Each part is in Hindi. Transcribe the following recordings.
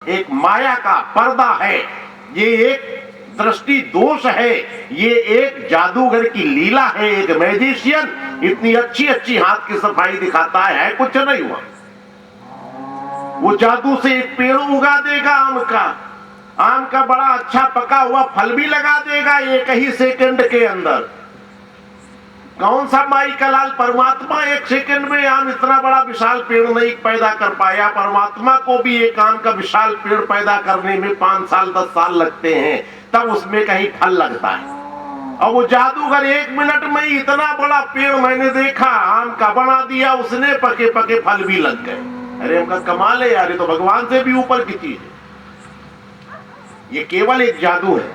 एक माया का पर्दा है, ये एक दृष्टि दोष है, ये एक जादूगर की लीला है। एक मैजिशियन इतनी अच्छी अच्छी हाथ की सफाई दिखाता है, कुछ नहीं हुआ। वो जादू से एक पेड़ उगा देगा आम का बड़ा अच्छा पका हुआ फल भी लगा देगा एक ही सेकंड के अंदर। कौन सा माई का लाल परमात्मा एक सेकंड में आम इतना बड़ा विशाल पेड़ नहीं पैदा कर पाया। परमात्मा को भी एक आम का विशाल पेड़ पैदा करने में 5 साल 10 साल लगते हैं, तब उसमें कहीं फल लगता है। और वो जादूगर 1 मिनट में ही इतना बड़ा पेड़ मैंने देखा आम का बना दिया उसने, पके पके फल भी लग गए। अरे उनका कमाल है यार, ये तो भगवान से भी ऊपर की चीज है। ये केवल एक जादू है,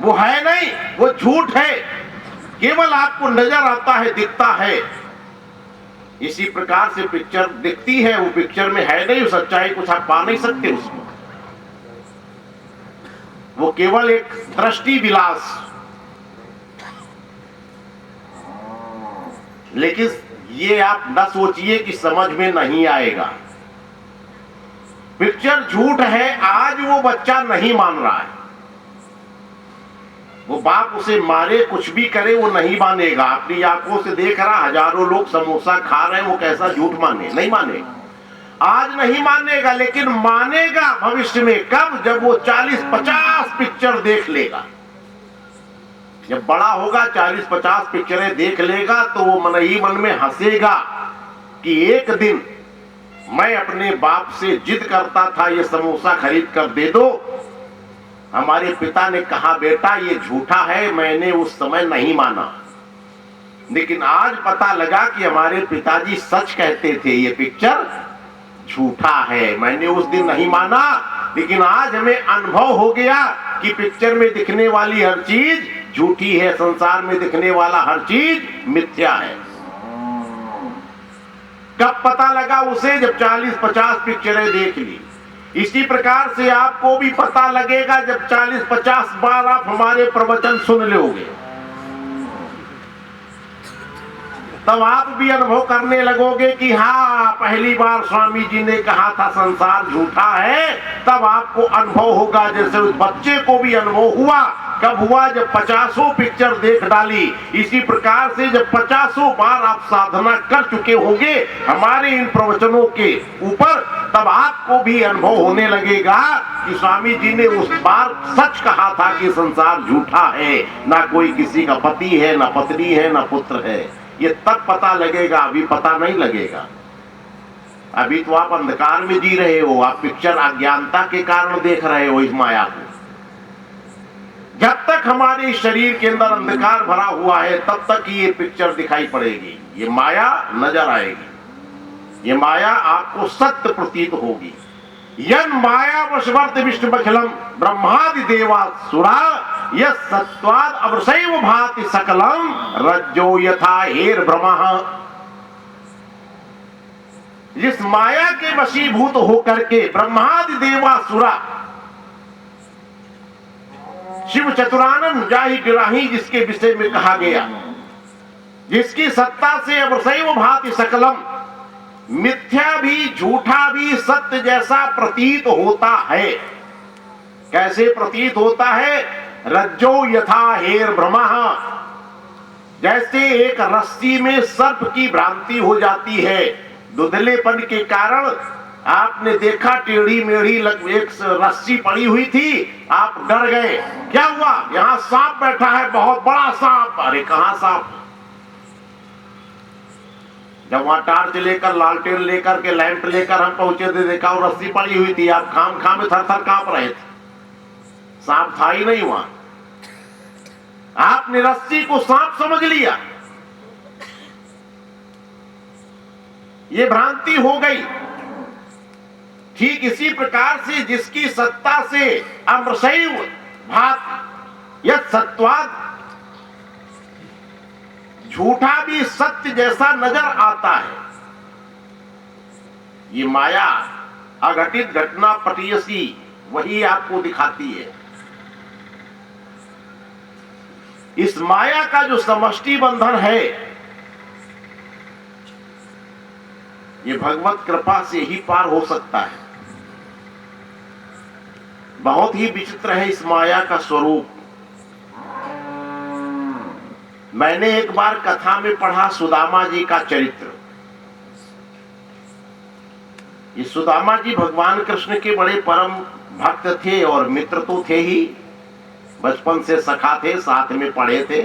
वो है नहीं, वो झूठ है, केवल आपको नजर आता है, दिखता है। इसी प्रकार से पिक्चर दिखती है, वो पिक्चर में है नहीं, सच्चाई कुछ आप पा नहीं सकते उसमें। वो केवल एक दृष्टि विलास। लेकिन ये आप न सोचिए कि समझ में नहीं आएगा। पिक्चर झूठ है, आज वो बच्चा नहीं मान रहा है। वो बाप उसे मारे कुछ भी करे वो नहीं मानेगा। अपनी आंखों से देख रहा, हजारों लोग समोसा खा रहे हैं, वो कैसा झूठ माने? नहीं मानेगा। आज नहीं मानेगा, लेकिन मानेगा भविष्य में। कब? जब वो 40-50 पिक्चर देख लेगा। जब बड़ा होगा 40-50 पिक्चरें देख लेगा तो वो मन ही मन में हंसेगा कि एक दिन मैं अपने बाप से जिद करता था ये समोसा खरीद कर दे दो, हमारे पिता ने कहा बेटा ये झूठा है, मैंने उस समय नहीं माना। लेकिन आज पता लगा कि हमारे पिताजी सच कहते थे, ये पिक्चर झूठा है। मैंने उस दिन नहीं माना, लेकिन आज हमें अनुभव हो गया कि पिक्चर में दिखने वाली हर चीज झूठी है, संसार में दिखने वाला हर चीज मिथ्या है। कब पता लगा उसे? जब 40-50 पिक्चरें देख ली। इसी प्रकार से आपको भी पता लगेगा जब 40-50 बार आप हमारे प्रवचन सुन लोगे, तब आप भी अनुभव करने लगोगे कि हाँ, पहली बार स्वामी जी ने कहा था संसार झूठा है। तब आपको अनुभव होगा, जैसे उस बच्चे को भी अनुभव हुआ। कब हुआ? जब 50 पिक्चर देख डाली। इसी प्रकार से जब 50 बार आप साधना कर चुके होंगे हमारे इन प्रवचनों के ऊपर, तब आपको भी अनुभव होने लगेगा कि स्वामी जी ने उस बार सच कहा था कि संसार झूठा है, ना कोई किसी का पति है, ना पत्नी है, ना पुत्र है। ये तब पता लगेगा, अभी पता नहीं लगेगा। अभी तो आप अंधकार में जी रहे हो, आप पिक्चर अज्ञानता के कारण देख रहे हो इस माया को। जब तक हमारे शरीर के अंदर अंधकार भरा हुआ है तब तक ये पिक्चर दिखाई पड़ेगी, ये माया नजर आएगी, ये माया आपको सत्य प्रतीत होगी। यन माया वशवर्त विष्णुबखिलम ब्रह्मादि देवासुरा यह सत्वाद अवसैव भाति सकलम रज्जो यथा हेर ब्रह्मा। जिस माया के वशीभूत होकर के ब्रह्मादि देवासुरा, शिव चतुरानंद जाहि गिराही जिसके विषय में कहा गया, जिसकी सत्ता से अवसैव भाति सकलम, मिथ्या भी झूठा भी सत्य जैसा प्रतीत होता है। कैसे प्रतीत होता है? रज्जो यथा हेर ब्रह्मा। जैसे एक रस्सी में सर्प की भ्रांति हो जाती है, धुंधलेपन के कारण। आपने देखा टेढ़ी मेढ़ी एक रस्सी पड़ी हुई थी, आप डर गए, क्या हुआ? यहां सांप बैठा है, बहुत बड़ा सांप। अरे कहां सांप? जब वहां टार्च लेकर, लालटेन लेकर के, लैंप लेकर हम पहुंचे थे, देखा वो रस्सी पड़ी हुई थी। आप खाम खाम में थर-थर कांप रहे थे, सांप था ही नहीं वहां। आपने रस्सी को सांप समझ लिया, ये भ्रांति हो गई। ठीक इसी प्रकार से जिसकी सत्ता से अमृषैव भात यह सत्वाद, झूठा भी सत्य जैसा नजर आता है। ये माया अघटित घटना पटीयसी वही आपको दिखाती है। इस माया का जो समष्टि बंधन है, ये भगवत कृपा से ही पार हो सकता है। बहुत ही विचित्र है इस माया का स्वरूप। मैंने एक बार कथा में पढ़ा सुदामा जी का चरित्र। ये सुदामा जी भगवान कृष्ण के बड़े परम भक्त थे और मित्र तो थे ही, बचपन से सखा थे, साथ में पढ़े थे।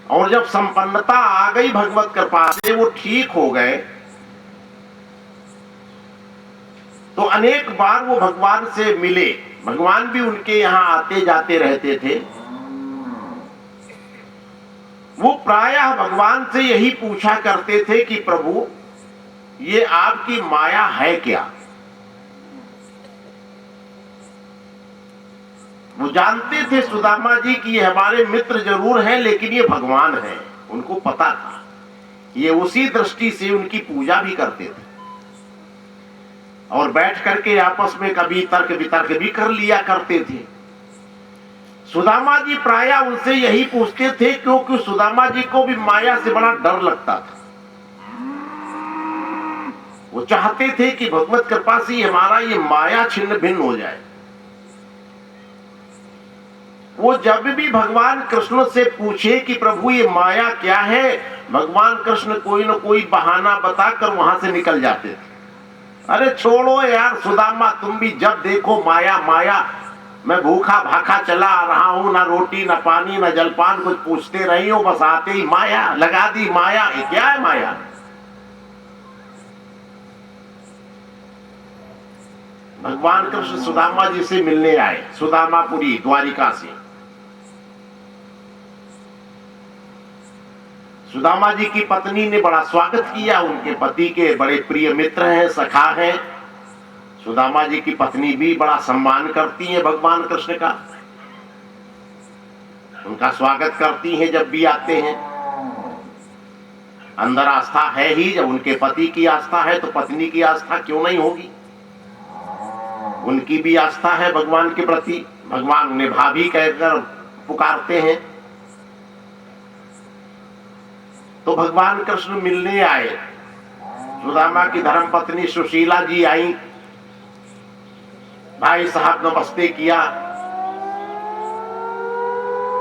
और जब संपन्नता आ गई भगवत कृपा से, वो ठीक हो गए, तो अनेक बार वो भगवान से मिले। भगवान भी उनके यहाँ आते जाते रहते थे। वो प्रायः भगवान से यही पूछा करते थे कि प्रभु, ये आपकी माया है क्या? वो जानते थे सुदामा जी कि ये हमारे मित्र जरूर हैं, लेकिन ये भगवान हैं, उनको पता था। ये उसी दृष्टि से उनकी पूजा भी करते थे और बैठ करके आपस में कभी तर्क वितर्क भी कर लिया करते थे। सुदामा जी प्रायः उनसे यही पूछते थे, क्योंकि सुदामा जी को भी माया से बड़ा डर लगता था। वो चाहते थे कि भगवत कृपा से हमारा ये माया छिन्न भिन्न हो जाए। वो जब भी भगवान कृष्ण से पूछे कि प्रभु ये माया क्या है, भगवान कृष्ण कोई न कोई बहाना बताकर वहां से निकल जाते थे। अरे छोड़ो यार सुदामा, तुम भी जब देखो माया माया, मैं भूखा भाखा चला आ रहा हूं, ना रोटी ना पानी ना जलपान, कुछ पूछते रही हो, बस आते ही माया लगा दी। माया ये क्या है? माया भगवान कृष्ण सुदामा जी से मिलने आए, सुदामापुरी द्वारिका से। सुदामा जी की पत्नी ने बड़ा स्वागत किया। उनके पति के बड़े प्रिय मित्र हैं, सखा हैं। सुदामा जी की पत्नी भी बड़ा सम्मान करती है भगवान कृष्ण का, उनका स्वागत करती हैं जब भी आते हैं। अंदर आस्था है ही, जब उनके पति की आस्था है तो पत्नी की आस्था क्यों नहीं होगी? उनकी भी आस्था है भगवान के प्रति, भगवान उन्हें भाभी कहकर पुकारते हैं। तो भगवान कृष्ण मिलने आए। सुदामा की धर्मपत्नी सुशीला जी आई, भाई साहब नमस्ते किया,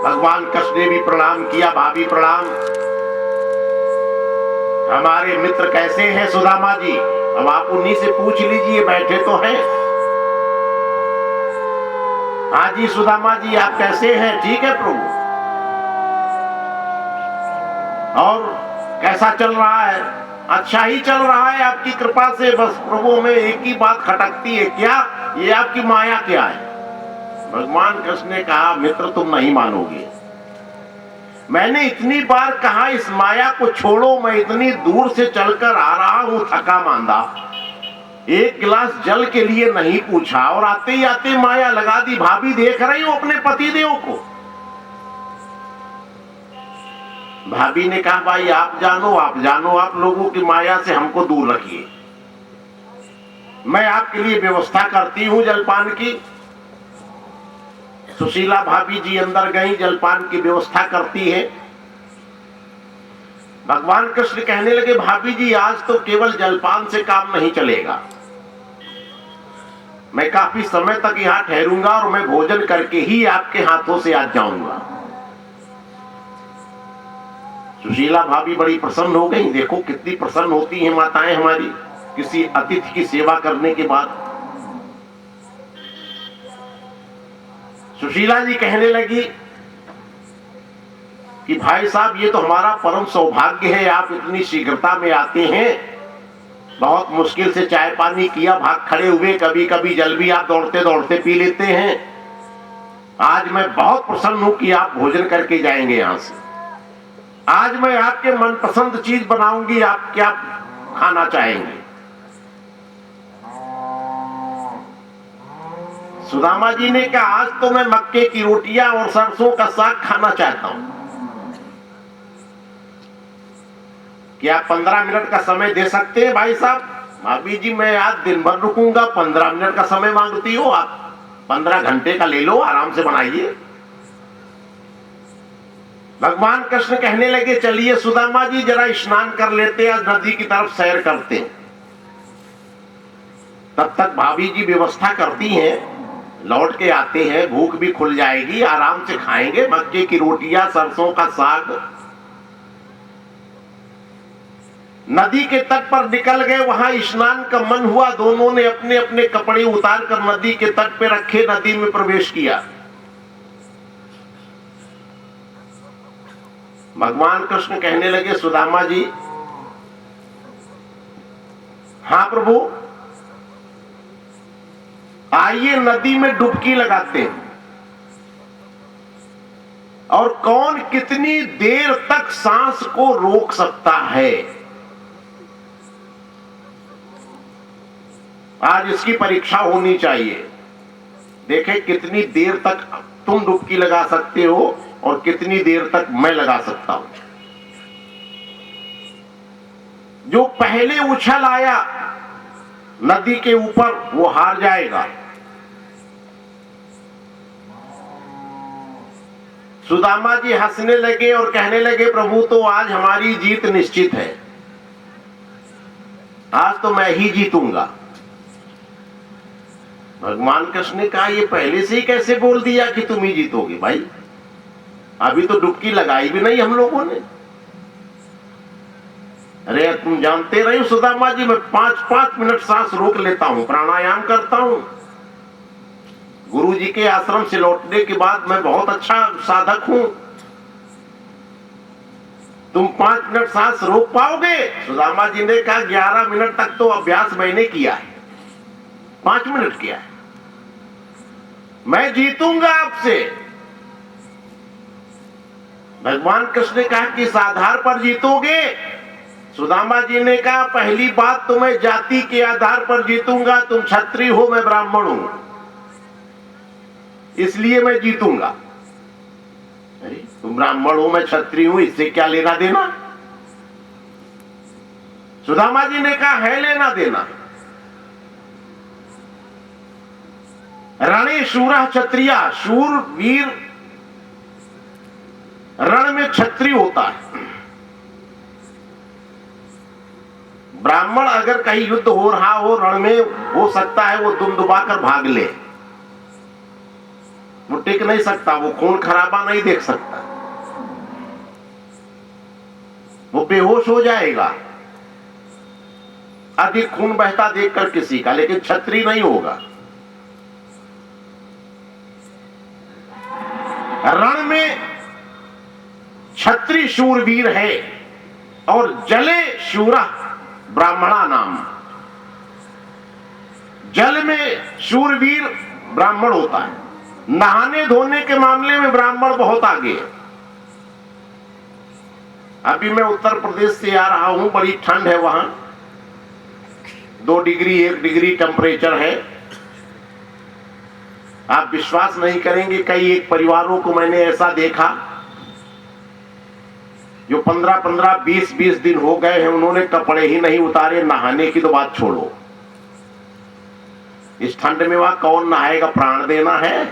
भगवान कृष्ण ने भी प्रणाम किया, भाभी प्रणाम। हमारे मित्र कैसे हैं सुदामा जी? अब आप उन्हीं से पूछ लीजिए, बैठे तो हैं। हाँ जी सुदामा जी, आप कैसे हैं? ठीक है प्रभु। और कैसा चल रहा है? अच्छा ही चल रहा है आपकी कृपा से। बस प्रभु में एक ही बात खटकती है, क्या? ये आपकी माया क्या है? भगवान कृष्ण ने कहा, मित्र तुम नहीं मानोगे, मैंने इतनी बार कहा इस माया को छोड़ो, मैं इतनी दूर से चलकर आ रहा हूं, थका मांदा, एक गिलास जल के लिए नहीं पूछा और आते ही आते माया लगा दी। भाभी देख रही हो अपने पतिदेव को? भाभी ने कहा, भाई आप जानो, आप लोगों की माया से हमको दूर रखिए, मैं आपके लिए व्यवस्था करती हूं जलपान की। सुशीला भाभी जी अंदर गई, जलपान की व्यवस्था करती है। भगवान कृष्ण कहने लगे, भाभी जी आज तो केवल जलपान से काम नहीं चलेगा, मैं काफी समय तक यहाँ ठहरूंगा और मैं भोजन करके ही आपके हाथों से आज जाऊंगा। सुशीला भाभी बड़ी प्रसन्न हो गई। देखो कितनी प्रसन्न होती हैं माताएं हमारी किसी अतिथि की सेवा करने के बाद। सुशीला जी कहने लगी कि भाई साहब ये तो हमारा परम सौभाग्य है, आप इतनी शीघ्रता में आते हैं। बहुत मुश्किल से चाय पानी किया, भाग खड़े हुए, कभी कभी जल भी आप दौड़ते दौड़ते पी लेते हैं। आज मैं बहुत प्रसन्न हूं कि आप भोजन करके जाएंगे यहां से। आज मैं आपके मनपसंद चीज बनाऊंगी, आप क्या खाना चाहेंगे? सुदामा जी ने कहा, आज तो मैं मक्के की रोटियां और सरसों का साग खाना चाहता हूं। क्या 15 मिनट का समय दे सकते हैं भाई साहब? भाभी जी मैं आज दिन भर रुकूंगा, 15 मिनट का समय मांगती हो आप? 15 घंटे का ले लो, आराम से बनाइए। भगवान कृष्ण कहने लगे, चलिए सुदामा जी जरा स्नान कर लेते हैं, नदी की तरफ सैर करते हैं। तब तक भाभी जी व्यवस्था करती हैं, लौट के आते हैं, भूख भी खुल जाएगी, आराम से खाएंगे मक्के की रोटियां, सरसों का साग। नदी के तट पर निकल गए, वहां स्नान का मन हुआ, दोनों ने अपने अपने कपड़े उतार कर नदी के तट पे रखे, नदी में प्रवेश किया। भगवान कृष्ण कहने लगे, सुदामा जी, हाँ प्रभु, आइए नदी में डुबकी लगाते हैं, और कौन कितनी देर तक सांस को रोक सकता है, आज इसकी परीक्षा होनी चाहिए। देखें कितनी देर तक तुम डुबकी लगा सकते हो और कितनी देर तक मैं लगा सकता हूं। जो पहले उछल आया नदी के ऊपर वो हार जाएगा। सुदामा जी हंसने लगे और कहने लगे, प्रभु तो आज हमारी जीत निश्चित है, आज तो मैं ही जीतूंगा। भगवान कृष्ण ने कहा, ये पहले से ही कैसे बोल दिया कि तुम ही जीतोगे भाई, अभी तो डुबकी लगाई भी नहीं हम लोगों ने। अरे तुम जानते रहे सुदामा जी, मैं 5-5 मिनट सांस रोक लेता हूं, प्राणायाम करता हूं। गुरु जी के आश्रम से लौटने के बाद मैं बहुत अच्छा साधक हूं, तुम 5 मिनट सांस रोक पाओगे? सुदामा जी ने कहा, 11 मिनट तक तो अभ्यास मैंने किया है, 5 मिनट किया है, मैं जीतूंगा आपसे। भगवान कृष्ण ने कहा, किस आधार पर जीतोगे? सुदामा जी ने कहा, पहली बात तो मैं जाति के आधार पर जीतूंगा, तुम क्षत्रिय हो, मैं ब्राह्मण हूं, इसलिए मैं जीतूंगा। अरे तुम ब्राह्मण हो, मैं क्षत्रिय हूं, इससे क्या लेना देना? सुदामा जी ने कहा, है लेना देना। रणे शूरः क्षत्रिया, शूर वीर रण में क्षत्रिय होता है। ब्राह्मण अगर कहीं युद्ध हो रहा हो रण में, हो सकता है वो दुमदुबा कर भाग ले, वो टिक नहीं सकता, वो खून खराबा नहीं देख सकता, वो बेहोश हो जाएगा अधिक खून बहता देखकर किसी का, लेकिन क्षत्रिय नहीं होगा। रण में क्षत्रिय शूरवीर है और जले शूरा ब्राह्मणा नाम, जल में शूरवीर ब्राह्मण होता है। नहाने धोने के मामले में ब्राह्मण बहुत आगे है। अभी मैं उत्तर प्रदेश से आ रहा हूं, बड़ी ठंड है वहां, 2 डिग्री 1 डिग्री टेम्परेचर है। आप विश्वास नहीं करेंगे, कई एक परिवारों को मैंने ऐसा देखा जो 15-15, 20-20 दिन हो गए हैं, उन्होंने कपड़े ही नहीं उतारे, नहाने की तो बात छोड़ो। इस ठंड में वहां कौन नहाएगा, प्राण देना है।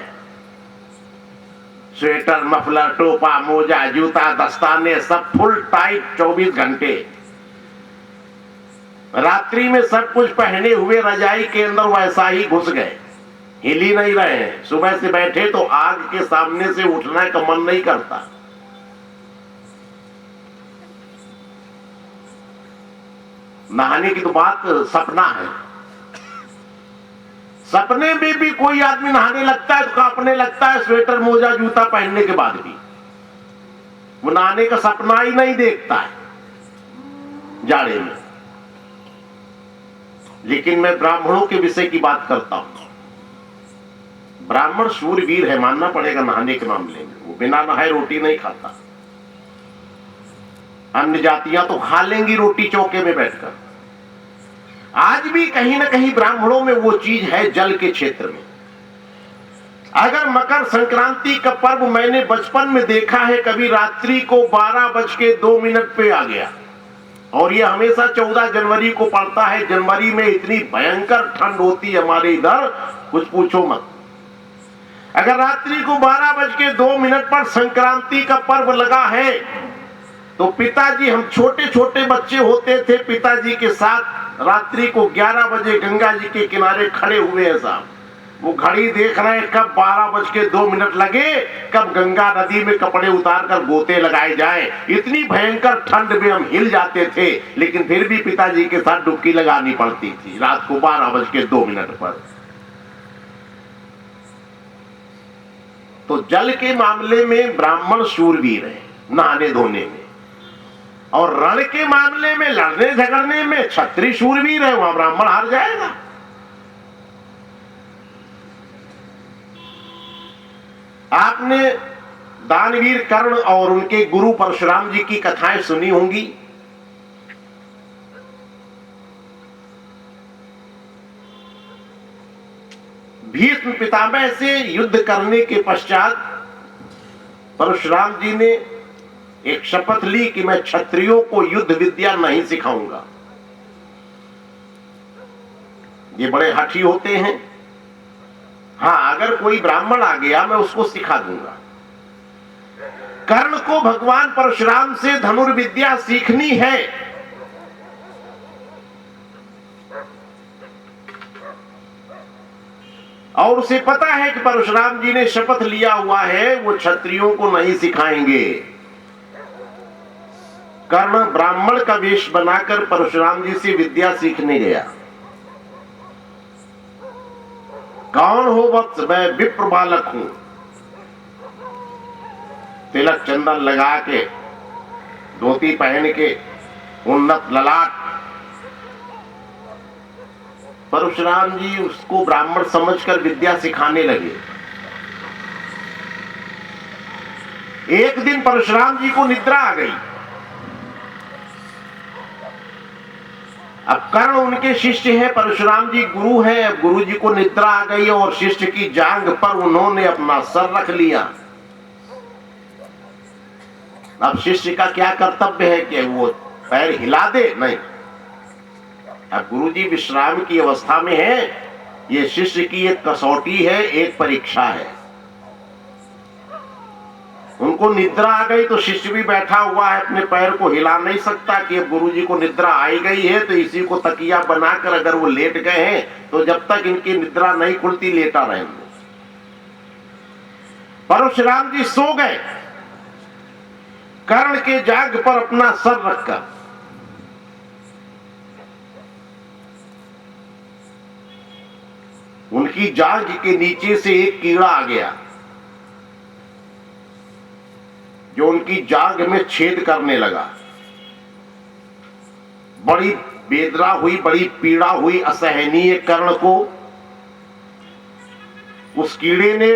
स्वेटर, मफलर, टोपा, मोजा, जूता, दस्ताने सब फुल टाइट 24 घंटे। रात्रि में सब कुछ पहने हुए रजाई के अंदर वैसा ही घुस गए, हिल ही नहीं रहे हैं। सुबह से बैठे तो आग के सामने से उठने का मन नहीं करता। नहाने की तो बात सपना है, सपने में भी कोई आदमी नहाने लगता है तो कांपने लगता है, स्वेटर मोजा जूता पहनने के बाद भी वो नहाने का सपना ही नहीं देखता है जाड़े में। लेकिन मैं ब्राह्मणों के विषय की बात करता हूं। ब्राह्मण शूरवीर है, मानना पड़ेगा नहाने के मामले में, वो बिना नहाए रोटी नहीं खाता। अन्य जातियां तो खा लेंगी रोटी चौके में बैठकर। आज भी कहीं ना कहीं ब्राह्मणों में वो चीज है, जल के क्षेत्र में। अगर मकर संक्रांति का पर्व मैंने बचपन में देखा है, कभी रात्रि को 12:02 पे आ गया, और ये हमेशा 14 जनवरी को पड़ता है। जनवरी में इतनी भयंकर ठंड होती है हमारे इधर, कुछ पूछो मत। अगर रात्रि को 12:02 पर संक्रांति का पर्व लगा है, तो पिताजी, हम छोटे छोटे बच्चे होते थे, पिताजी के साथ रात्रि को 11 बजे गंगा जी के किनारे खड़े हुए हैं साहब। वो घड़ी देख रहे हैं कब 12:02 लगे, कब गंगा नदी में कपड़े उतार कर गोते लगाए जाए। इतनी भयंकर ठंड में हम हिल जाते थे, लेकिन फिर भी पिताजी के साथ डुबकी लगानी पड़ती थी रात को 12:02 पर। तो जल के मामले में ब्राह्मण शूरवीर है, नहाने धोने में, और रण के मामले में, लड़ने झगड़ने में क्षत्रिय शूरवीर है, वहां ब्राह्मण हार जाएगा। आपने दानवीर कर्ण और उनके गुरु परशुराम जी की कथाएं सुनी होंगी। भीष्म पितामह से युद्ध करने के पश्चात परशुराम जी ने एक शपथ ली कि मैं क्षत्रियों को युद्ध विद्या नहीं सिखाऊंगा। ये बड़े हठी होते हैं। हाँ, अगर कोई ब्राह्मण आ गया मैं उसको सिखा दूंगा। कर्ण को भगवान परशुराम से धनुर्विद्या सीखनी है। और उसे पता है कि परशुराम जी ने शपथ लिया हुआ है वो क्षत्रियों को नहीं सिखाएंगे। कर्ण ब्राह्मण का वेश बनाकर परशुराम जी से विद्या सीखने गया। कौन हो वत्स? मैं विप्र बालक हूं। तिलक चंदन लगा के, धोती पहन के, उन्नत ललाट। परशुराम जी उसको ब्राह्मण समझकर विद्या सिखाने लगे। एक दिन परशुराम जी को निद्रा आ गई। अब कर्ण उनके शिष्य हैं, परशुराम जी गुरु हैं। अब गुरु जी को निद्रा आ गई और शिष्य की जांघ पर उन्होंने अपना सर रख लिया। अब शिष्य का क्या कर्तव्य है कि वो पैर हिला दे? नहीं। अब गुरु जी विश्राम की अवस्था में है। ये शिष्य की एक कसौटी है, एक परीक्षा है। उनको निद्रा आ गई तो शिष्य भी बैठा हुआ है, अपने पैर को हिला नहीं सकता कि अब गुरु जी को निद्रा आई गई है तो इसी को तकिया बनाकर अगर वो लेट गए हैं तो जब तक इनकी निद्रा नहीं खुलती लेटा रहेंगे। परशुराम जी सो गए कर्ण के जांघ पर अपना सर रखकर। उनकी जांघ के नीचे से एक कीड़ा आ गया जो उनकी जांघ में छेद करने लगा। बड़ी वेदना हुई, बड़ी पीड़ा हुई, असहनीय कर्ण को। उस कीड़े ने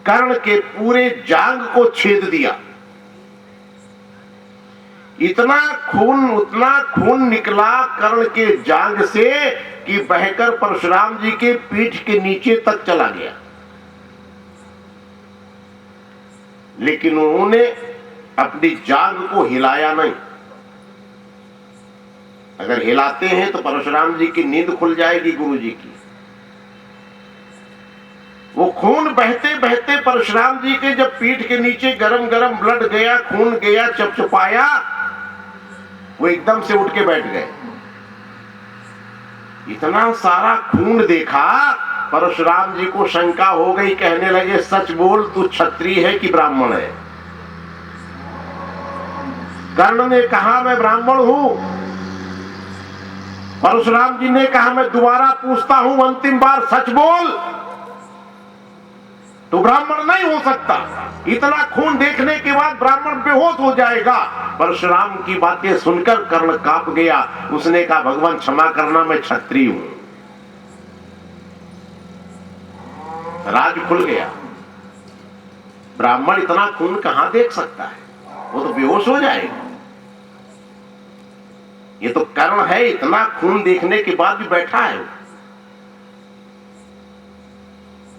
कर्ण के पूरे जांघ को छेद दिया। इतना खून, उतना खून निकला कर्ण के जांघ से कि बहकर परशुराम जी के पीठ के नीचे तक चला गया। लेकिन उन्होंने अपनी जांघ को हिलाया नहीं। अगर हिलाते हैं तो परशुराम जी की नींद खुल जाएगी गुरु जी की। वो खून बहते बहते परशुराम जी के जब पीठ के नीचे गरम गरम ब्लड गया, खून गया, चपचपाया, वो एकदम से उठ के बैठ गए। इतना सारा खून देखा परशुराम जी को शंका हो गई। कहने लगे, सच बोल, तू क्षत्रिय है कि ब्राह्मण है? कर्ण ने कहा, मैं ब्राह्मण हूं। परशुराम जी ने कहा, मैं दोबारा पूछता हूं, अंतिम बार सच बोल, तो ब्राह्मण नहीं हो सकता। इतना खून देखने के बाद ब्राह्मण बेहोश हो जाएगा। परशुराम की बातें सुनकर कर्ण कांप गया। उसने कहा, भगवान क्षमा करना, मैं क्षत्रिय हूं। राज खुल गया। ब्राह्मण इतना खून कहां देख सकता है? वो तो बेहोश हो जाएगा। ये तो कर्ण है, इतना खून देखने के बाद भी बैठा है।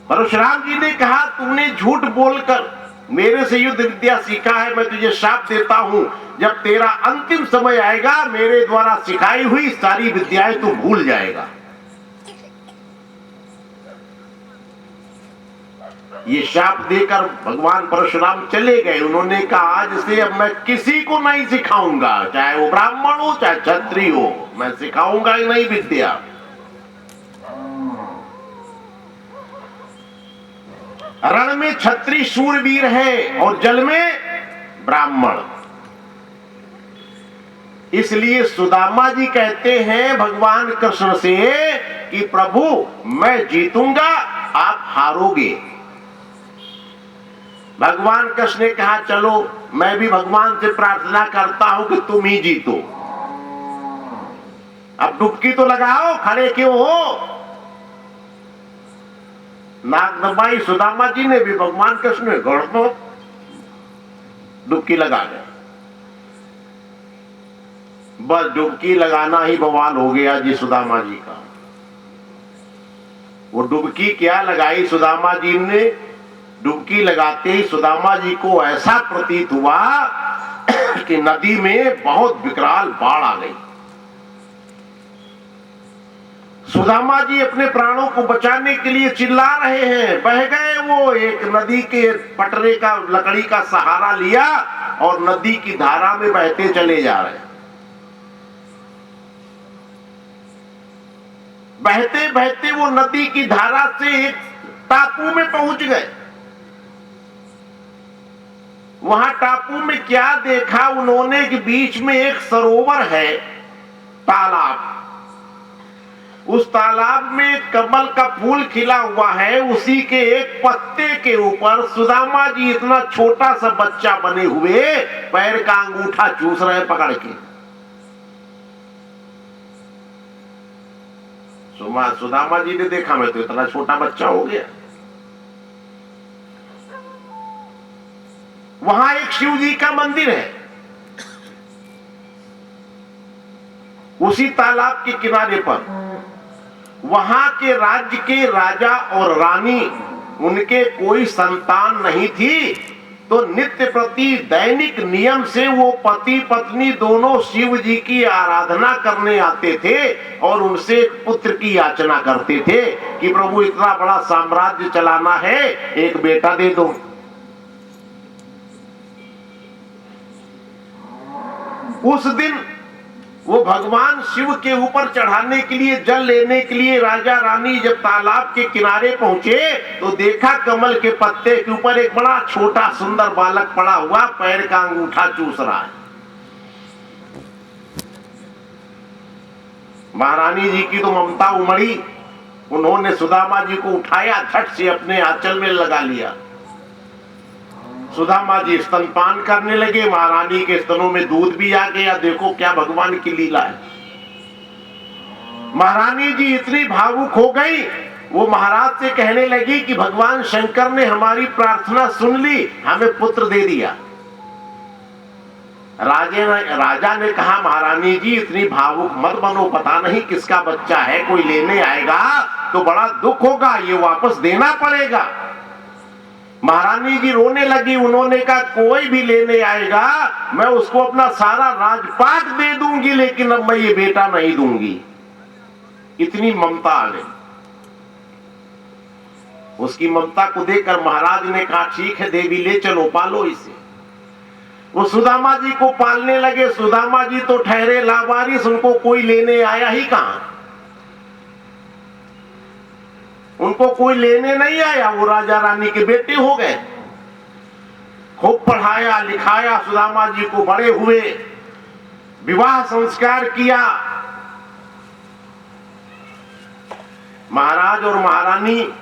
परशुराम जी ने कहा, तूने झूठ बोलकर मेरे से युद्ध विद्या सीखा है। मैं तुझे शाप देता हूं, जब तेरा अंतिम समय आएगा मेरे द्वारा सिखाई हुई सारी विद्याएं तू भूल जाएगा। ये शाप देकर भगवान परशुराम चले गए। उन्होंने कहा आज से अब मैं किसी को नहीं सिखाऊंगा, चाहे वो ब्राह्मण हो चाहे क्षत्रिय हो, मैं सिखाऊंगा ही नहीं विद्या। रण में क्षत्रिय शूरवीर है और जल में ब्राह्मण। इसलिए सुदामा जी कहते हैं भगवान कृष्ण से कि प्रभु मैं जीतूंगा, आप हारोगे। भगवान कृष्ण ने कहा चलो मैं भी भगवान से प्रार्थना करता हूं कि तुम ही जीतो। अब डुबकी तो लगाओ, खड़े क्यों हो? नाक दबाई सुदामा जी ने भी, भगवान कृष्ण ने गढ़ डुबकी लगा गए। बस डुबकी लगाना ही बवाल हो गया जी सुदामा जी का। वो डुबकी क्या लगाई सुदामा जी ने, डुबकी लगाते ही सुदामा जी को ऐसा प्रतीत हुआ कि नदी में बहुत विकराल बाढ़ आ गई। सुदामा जी अपने प्राणों को बचाने के लिए चिल्ला रहे हैं, बह गए। वो एक नदी के पटरे का लकड़ी का सहारा लिया और नदी की धारा में बहते चले जा रहे हैं। बहते बहते वो नदी की धारा से एक टापू में पहुंच गए। वहां टापू में क्या देखा उन्होंने कि बीच में एक सरोवर है, तालाब। उस तालाब में कमल का फूल खिला हुआ है, उसी के एक पत्ते के ऊपर सुदामा जी इतना छोटा सा बच्चा बने हुए पैर का अंगूठा चूस रहे पकड़ के। सुदामा जी ने देखा मैं तो इतना छोटा बच्चा हो गया। वहां एक शिव जी का मंदिर है, उसी तालाब के किनारे पर। वहां के राज्य के राजा और रानी, उनके कोई संतान नहीं थी, तो नित्य प्रति दैनिक नियम से वो पति पत्नी दोनों शिव जी की आराधना करने आते थे और उनसे पुत्र की याचना करते थे कि प्रभु इतना बड़ा साम्राज्य चलाना है, एक बेटा दे दो। उस दिन वो भगवान शिव के ऊपर चढ़ाने के लिए, जल लेने के लिए राजा रानी जब तालाब के किनारे पहुंचे तो देखा कमल के पत्ते के ऊपर एक बड़ा छोटा सुंदर बालक पड़ा हुआ, पैर का अंगूठा चूस रहा है। महारानी जी की तो ममता उमड़ी, उन्होंने सुदामा जी को उठाया, झट से अपने आंचल में लगा लिया। सुदामा जी स्तनपान करने लगे, महारानी के स्तनों में दूध भी आ गया। देखो क्या भगवान की लीला है। महारानी जी इतनी भावुक हो गई, वो महाराज से कहने लगी कि भगवान शंकर ने हमारी प्रार्थना सुन ली, हमें पुत्र दे दिया। राजा ने कहा महारानी जी इतनी भावुक मत बनो, पता नहीं किसका बच्चा है, कोई लेने आएगा तो बड़ा दुख होगा, ये वापस देना पड़ेगा। महारानी जी रोने लगी। उन्होंने कहा कोई भी लेने आएगा मैं उसको अपना सारा राजपाट दे दूंगी, लेकिन अब मैं ये बेटा नहीं दूंगी। इतनी ममता आ गई। उसकी ममता को देखकर महाराज ने कहा ठीक है देवी ले चलो, पालो इसे। वो सुदामा जी को पालने लगे। सुदामा जी तो ठहरे लावारिस, उनको कोई लेने आया ही कहां, उनको कोई लेने नहीं आया। वो राजा रानी के बेटे हो गए। खूब पढ़ाया लिखाया, सुदामा जी को बड़े हुए, विवाह संस्कार किया। महाराज और महारानी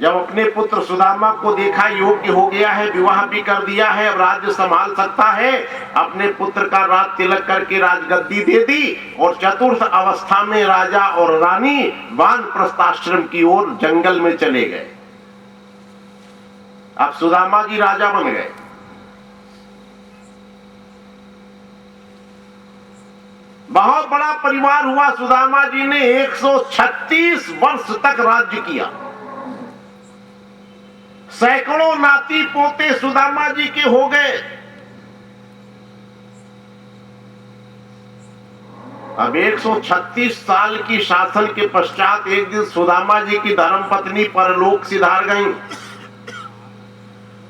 जब अपने पुत्र सुदामा को देखा योग्य हो गया है, विवाह भी कर दिया है, अब राज्य संभाल सकता है, अपने पुत्र का राज तिलक करके राजगद्दी दे दी और चतुर्थ अवस्था में राजा और रानी वानप्रस्थाश्रम की ओर जंगल में चले गए। अब सुदामा जी राजा बन गए। बहुत बड़ा परिवार हुआ। सुदामा जी ने 136 वर्ष तक राज्य किया। सैकड़ों नाती पोते सुदामा जी के हो गए। अब 136 साल की शासन के पश्चात एक दिन सुदामा जी की धर्मपत्नी परलोक सिधार गईं।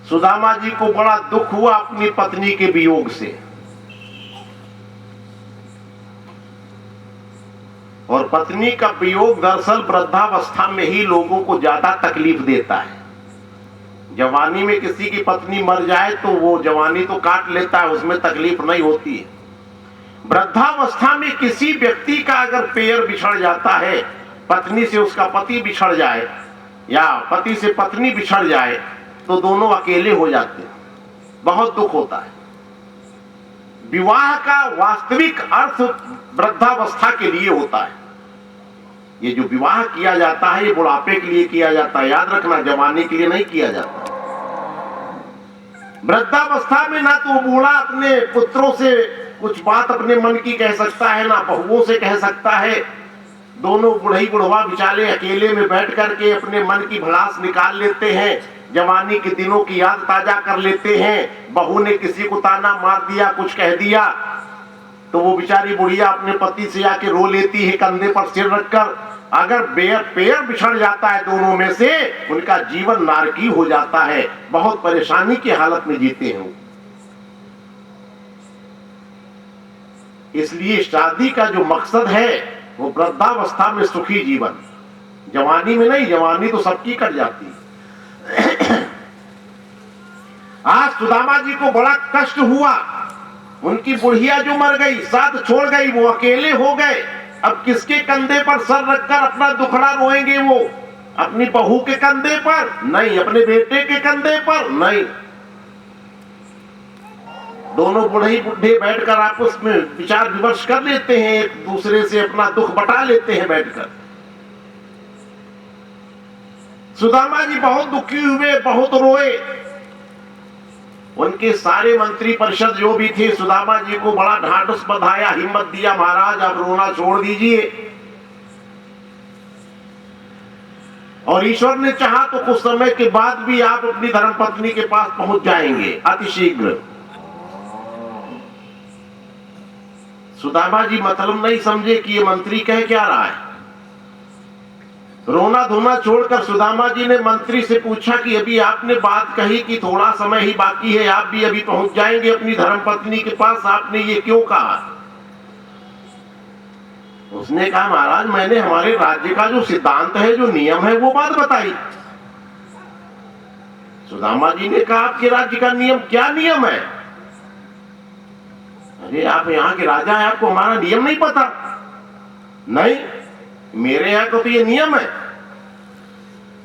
सुदामा जी को बड़ा दुख हुआ अपनी पत्नी के वियोग से, और पत्नी का वियोग दरअसल वृद्धावस्था में ही लोगों को ज्यादा तकलीफ देता है। जवानी में किसी की पत्नी मर जाए तो वो जवानी तो काट लेता है, उसमें तकलीफ नहीं होती है। वृद्धावस्था में किसी व्यक्ति का अगर पैर बिछड़ जाता है, पत्नी से उसका पति बिछड़ जाए या पति से पत्नी बिछड़ जाए, तो दोनों अकेले हो जाते हैं, बहुत दुख होता है। विवाह का वास्तविक अर्थ वृद्धावस्था के लिए होता है। ये जो विवाह किया जाता है ये बुढ़ापे के लिए किया जाता है, याद रखना, जवानी के लिए नहीं किया जाता। वृद्धावस्था में ना तो बूढ़ा अपने पुत्रों से कुछ बात अपने मन की कह सकता है, ना बहुओं से कह सकता है। दोनों बुढ़ई बुढ़वा बिचारे अकेले में बैठ करके अपने मन की भड़ास निकाल लेते हैं, जवानी के दिनों की याद ताजा कर लेते हैं। बहू ने किसी को ताना मार दिया, कुछ कह दिया, तो वो बेचारी बुढ़िया अपने पति से आके रो लेती है कंधे पर सिर रखकर। अगर पैर बिछड़ जाता है दोनों में से, उनका जीवन नारकी हो जाता है, बहुत परेशानी की हालत में जीते हैं। इसलिए शादी का जो मकसद है वो वृद्धावस्था में सुखी जीवन, जवानी में नहीं। जवानी तो सबकी कट जाती है। आज सुदामा जी को बड़ा कष्ट हुआ, उनकी बुढ़िया जो मर गई, साथ छोड़ गई, वो अकेले हो गए। अब किसके कंधे पर सर रखकर अपना दुखड़ा रोएंगे वो? अपनी बहू के कंधे पर नहीं, अपने बेटे के कंधे पर नहीं। दोनों बुढ़े बुढ़े बैठकर आपस में विचार विमर्श कर लेते हैं, एक दूसरे से अपना दुख बटा लेते हैं बैठकर। सुदामा जी बहुत दुखी हुए, बहुत रोए। उनके सारे मंत्री परिषद जो भी थे सुदामा जी को बड़ा ढांढस बंधाया, हिम्मत दिया, महाराज आप रोना छोड़ दीजिए। और ईश्वर ने चाहा तो कुछ समय के बाद भी आप अपनी धर्मपत्नी के पास पहुंच जाएंगे अतिशीघ्र। सुदामा जी मतलब नहीं समझे कि ये मंत्री कह क्या रहा है। रोना धोना छोड़कर सुदामा जी ने मंत्री से पूछा कि अभी आपने बात कही कि थोड़ा समय ही बाकी है, आप भी अभी पहुंच जाएंगे अपनी धर्मपत्नी के पास, आपने ये क्यों कहा? उसने कहा महाराज मैंने हमारे राज्य का जो सिद्धांत है, जो नियम है, वो बात बताई। सुदामा जी ने कहा आपके राज्य का नियम? क्या नियम है? अरे आप यहाँ के राजा हैं, आपको हमारा नियम नहीं पता? नहीं, मेरे यहाँ का तो ये नियम है,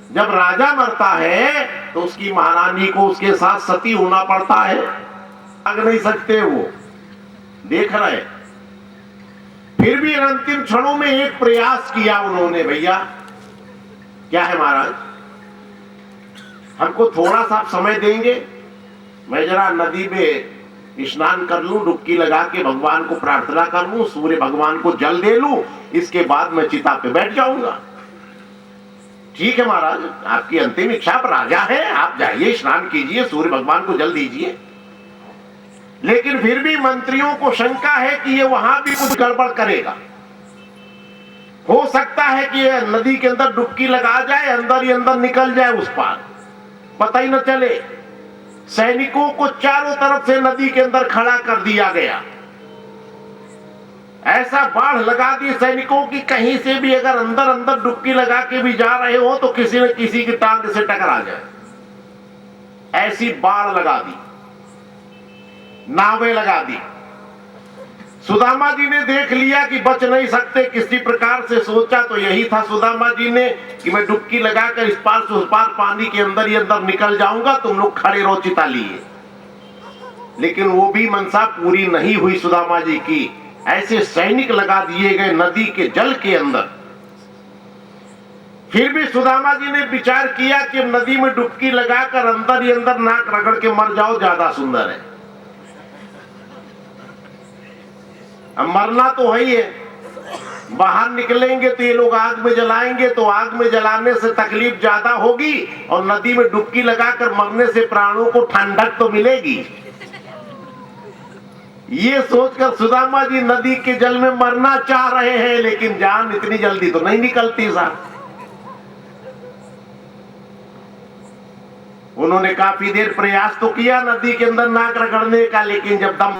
जब राजा मरता है तो उसकी महारानी को उसके साथ सती होना पड़ता है, भाग नहीं सकते वो, देख रहे। फिर भी अंतिम क्षणों में एक प्रयास किया उन्होंने, भैया क्या है महाराज, हमको थोड़ा सा समय देंगे, मैं जरा नदी में स्नान कर लूं, डुबकी लगा के भगवान को प्रार्थना कर लूं, सूर्य भगवान को जल दे लूं, इसके बाद मैं चिता पे बैठ जाऊंगा। ठीक है महाराज, आपकी अंतिम इच्छा, पर राजा है, आप जाइए स्नान कीजिए, सूर्य भगवान को जल दीजिए। लेकिन फिर भी मंत्रियों को शंका है कि ये वहां भी कुछ गड़बड़ करेगा। हो सकता है कि ये नदी के अंदर डुबकी लगा जाए, अंदर ही अंदर निकल जाए उस पार, पता ही न चले। सैनिकों को चारों तरफ से नदी के अंदर खड़ा कर दिया गया, ऐसा बाढ़ लगा दी सैनिकों की, कहीं से भी अगर अंदर अंदर डुबकी लगा के भी जा रहे हो तो किसी न किसी की टांग से टकरा जाए, ऐसी बाढ़ लगा दी, नावें लगा दी। सुदामा जी ने देख लिया कि बच नहीं सकते, किसी प्रकार से सोचा तो यही था सुदामा जी ने कि मैं डुबकी लगाकर इस पार से उस पार पानी के अंदर ही अंदर निकल जाऊंगा, तुम लोग खड़े रहो चिता लिए। लेकिन वो भी मनसा पूरी नहीं हुई सुदामा जी की, ऐसे सैनिक लगा दिए गए नदी के जल के अंदर। फिर भी सुदामा जी ने विचार किया कि नदी में डुबकी लगाकर अंदर ही अंदर नाक रगड़ के मर जाओ, ज्यादा सुंदर है। अब मरना तो है ही है, बाहर निकलेंगे तो ये लोग आग में जलाएंगे, तो आग में जलाने से तकलीफ ज्यादा होगी, और नदी में डुबकी लगाकर मरने से प्राणों को ठंडक तो मिलेगी। ये सोचकर सुदामा जी नदी के जल में मरना चाह रहे हैं, लेकिन जान इतनी जल्दी तो नहीं निकलती साहब। उन्होंने काफी देर प्रयास तो किया नदी के अंदर नाक रगड़ने का, लेकिन जब दम